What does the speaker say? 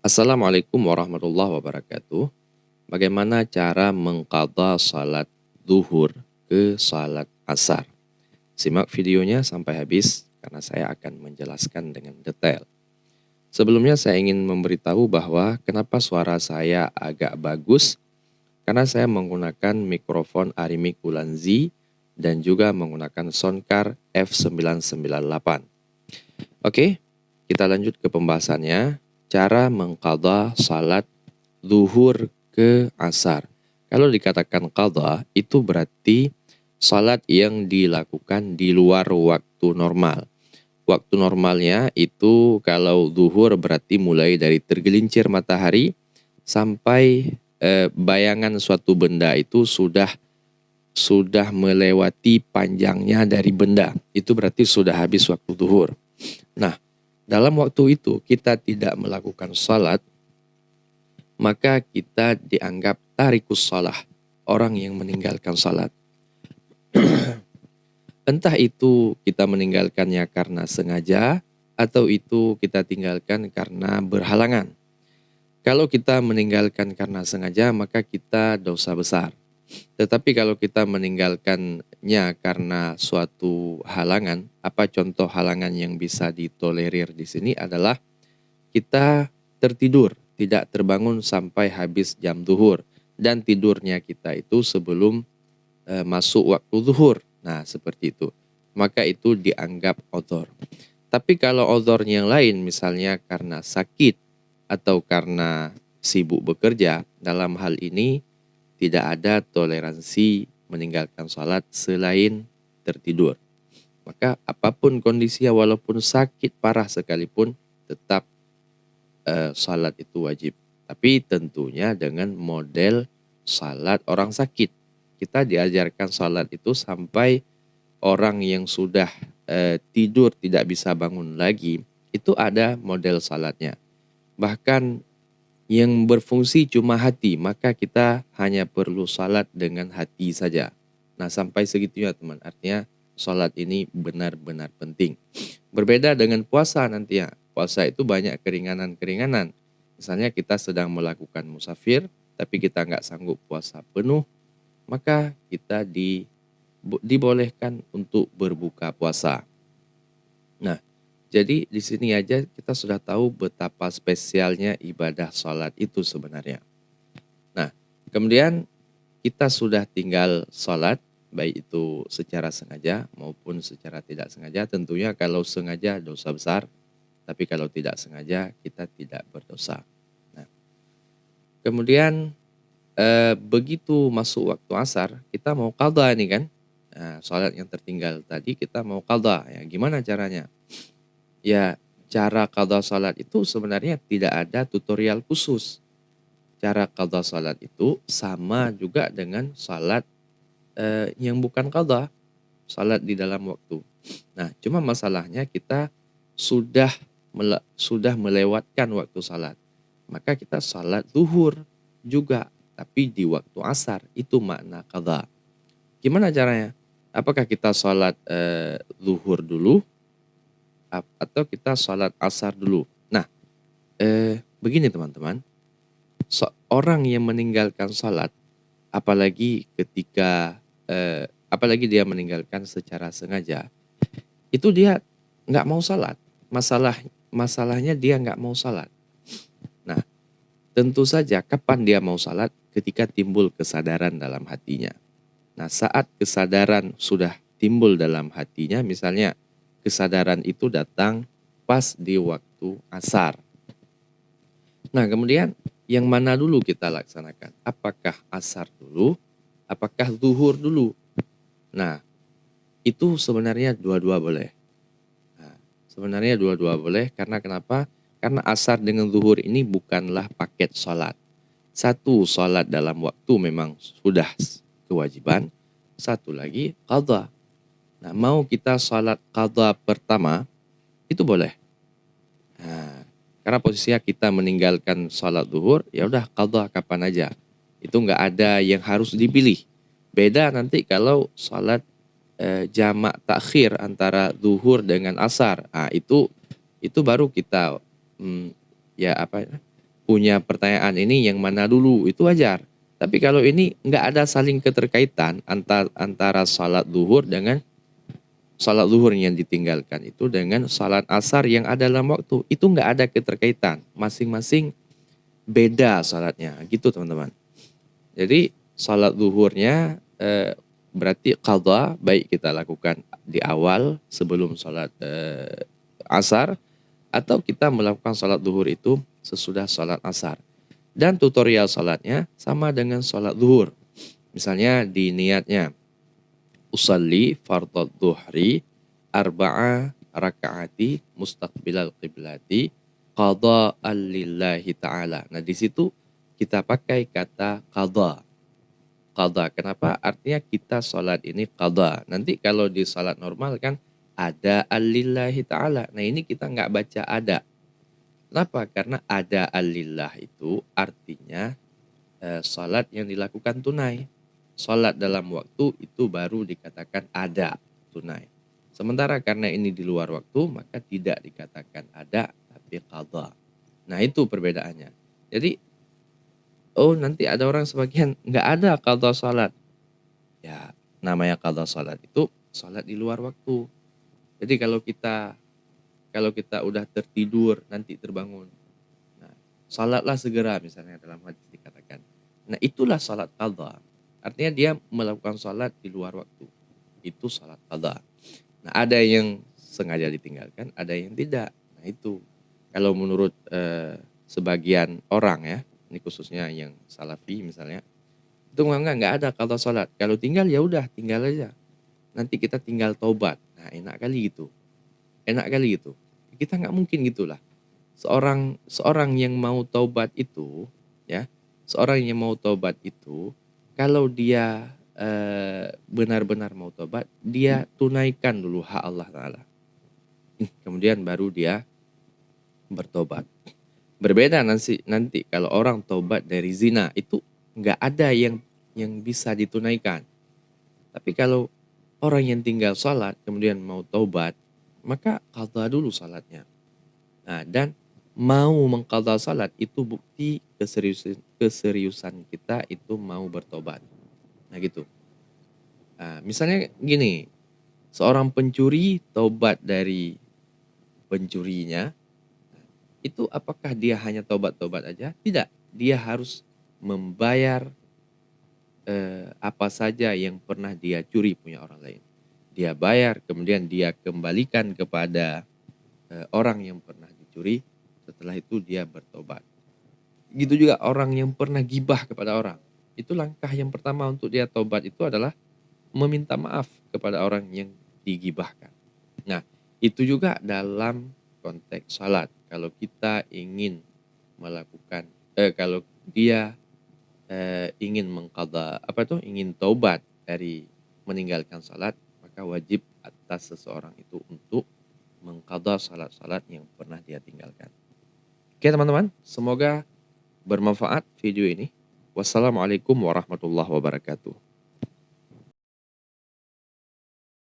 Assalamualaikum warahmatullahi wabarakatuh. Bagaimana cara mengqadha salat zuhur ke salat asar? Simak videonya sampai habis karena saya akan menjelaskan dengan detail. Sebelumnya saya ingin memberitahu bahwa kenapa suara saya agak bagus karena saya menggunakan mikrofon Arimi Kulanzi dan juga menggunakan soundcard F998. Oke, kita lanjut ke pembahasannya. Cara mengqadha salat zuhur ke asar. Kalau dikatakan qadha, itu berarti salat yang dilakukan di luar waktu normal. Waktu normalnya itu kalau zuhur berarti mulai dari tergelincir matahari sampai bayangan suatu benda itu sudah melewati panjangnya dari benda. Itu berarti sudah habis waktu zuhur. Nah, dalam waktu itu kita tidak melakukan salat, maka kita dianggap tarikus salah, orang yang meninggalkan salat. Entah itu kita meninggalkannya karena sengaja, atau itu kita tinggalkan karena berhalangan. Kalau kita meninggalkan karena sengaja, maka kita dosa besar. Tetapi kalau kita meninggalkannya karena suatu halangan, apa contoh halangan yang bisa ditolerir di sini adalah kita tertidur, tidak terbangun sampai habis jam zuhur, dan tidurnya kita itu sebelum masuk waktu zuhur. Nah, seperti itu. Maka itu dianggap odhor. Tapi kalau odhornya yang lain, misalnya karena sakit atau karena sibuk bekerja, dalam hal ini tidak ada toleransi meninggalkan salat selain tertidur. Maka apapun kondisinya, walaupun sakit parah sekalipun, tetap salat itu wajib. Tapi tentunya dengan model salat orang sakit. Kita diajarkan salat itu sampai orang yang sudah tidur tidak bisa bangun lagi, itu ada model salatnya. Bahkan yang berfungsi cuma hati, maka kita hanya perlu salat dengan hati saja. Nah, sampai segitunya teman. Artinya salat ini benar-benar penting. Berbeda dengan puasa nantinya. Puasa itu banyak keringanan-keringanan. Misalnya kita sedang melakukan musafir, tapi kita nggak sanggup puasa penuh, maka kita dibolehkan untuk berbuka puasa. Nah, jadi di sini aja kita sudah tahu betapa spesialnya ibadah sholat itu sebenarnya. Nah, kemudian kita sudah tinggal sholat, baik itu secara sengaja maupun secara tidak sengaja. Tentunya kalau sengaja dosa besar, tapi kalau tidak sengaja kita tidak berdosa. Nah, kemudian begitu masuk waktu asar, kita mau qadha nih kan. Nah, sholat yang tertinggal tadi kita mau qadha. Ya, gimana caranya? Ya, cara qadha sholat itu sebenarnya tidak ada tutorial khusus. Cara qadha sholat itu sama juga dengan sholat yang bukan qadha, sholat di dalam waktu. Nah, cuma masalahnya kita sudah melewatkan waktu sholat. Maka kita sholat zuhur juga, tapi di waktu asar. Itu makna qadha. Gimana caranya? Apakah kita sholat zuhur dulu, atau kita sholat asar dulu? Nah, begini teman-teman. Orang yang meninggalkan sholat, apalagi apalagi dia meninggalkan secara sengaja, itu dia nggak mau sholat. Masalahnya dia nggak mau sholat. Nah, tentu saja kapan dia mau sholat? Ketika timbul kesadaran dalam hatinya. Nah, saat kesadaran sudah timbul dalam hatinya, misalnya kesadaran itu datang pas di waktu asar. Nah, kemudian yang mana dulu kita laksanakan? Apakah asar dulu? Apakah zuhur dulu? Nah, itu sebenarnya dua-dua boleh. Nah, sebenarnya dua-dua boleh karena kenapa? Karena asar dengan zuhur ini bukanlah paket sholat. Satu, sholat dalam waktu memang sudah kewajiban. Satu lagi, qadha. Nah, mau kita sholat qadha pertama, itu boleh. Nah, karena posisinya kita meninggalkan sholat zuhur, ya udah qadha kapan aja. Itu nggak ada yang harus dipilih. Beda nanti kalau sholat jamak takhir antara zuhur dengan asar. Nah, itu baru kita punya pertanyaan ini yang mana dulu, itu wajar. Tapi kalau ini nggak ada saling keterkaitan antara salat zuhur dengan salat zuhur yang ditinggalkan itu dengan salat asar yang ada dalam waktu, itu nggak ada keterkaitan. Masing-masing beda salatnya, gitu teman-teman. Jadi salat zuhurnya berarti qadha, baik kita lakukan di awal sebelum salat asar, atau kita melakukan salat zuhur itu sesudah salat asar. Dan tutorial salatnya sama dengan salat zuhur. Misalnya di niatnya, usalli fardhu dhuhri arba'a rakaati mustaqbilal qiblati qada'an lillahi ta'ala. Nah, di situ kita pakai kata qadha. Qadha. Kenapa? Artinya kita sholat ini qadha. Nanti kalau di sholat normal kan ada alillahi ta'ala. Nah, ini kita nggak baca ada. Kenapa? Karena ada alillah itu artinya sholat yang dilakukan tunai. Sholat dalam waktu itu baru dikatakan ada, tunai. Sementara karena ini di luar waktu, maka tidak dikatakan ada, tapi qadha. Nah, itu perbedaannya. Jadi, oh nanti ada orang sebagian nggak ada qadha sholat. Ya, namanya qadha sholat itu sholat di luar waktu. Jadi kalau kita udah tertidur nanti terbangun. Nah, salatlah segera misalnya dalam hadis dikatakan. Nah, itulah salat qadha. Artinya dia melakukan salat di luar waktu. Itu salat qadha. Nah, ada yang sengaja ditinggalkan, ada yang tidak. Nah, itu kalau menurut sebagian orang ya, ini khususnya yang salafi misalnya, itu nggak ada qadha salat. Kalau tinggal ya udah tinggal aja. Nanti kita tinggal taubat. Nah, enak kali gitu. Enak kali gitu. Kita nggak mungkin gitulah. Seorang yang mau taubat itu, ya, seorang yang mau taubat itu, kalau dia benar-benar mau taubat, dia tunaikan dulu hak Allah Ta'ala. Kemudian baru dia bertobat. Berbeda nanti kalau orang taubat dari zina, itu nggak ada yang bisa ditunaikan. Tapi kalau orang yang tinggal salat kemudian mau taubat, maka qadha dulu salatnya. Nah, dan mau mengqadha salat itu bukti keseriusan kita itu mau bertobat. Nah, gitu. Nah, misalnya gini, seorang pencuri taubat dari pencurinya, itu apakah dia hanya taubat-taubat aja? Tidak, dia harus membayar apa saja yang pernah dia curi punya orang lain. Dia bayar, kemudian dia kembalikan kepada orang yang pernah dicuri. Setelah itu dia bertobat. Gitu juga orang yang pernah gibah kepada orang. Itu langkah yang pertama untuk dia tobat itu adalah meminta maaf kepada orang yang digibahkan. Nah, itu juga dalam konteks salat. Kalau kita ingin melakukan, kalau dia ingin mengqadha, ingin taubat dari meninggalkan salat, maka wajib atas seseorang itu untuk mengqadha salat-salat yang pernah dia tinggalkan. Oke teman-teman, semoga bermanfaat video ini. Wassalamualaikum warahmatullahi wabarakatuh.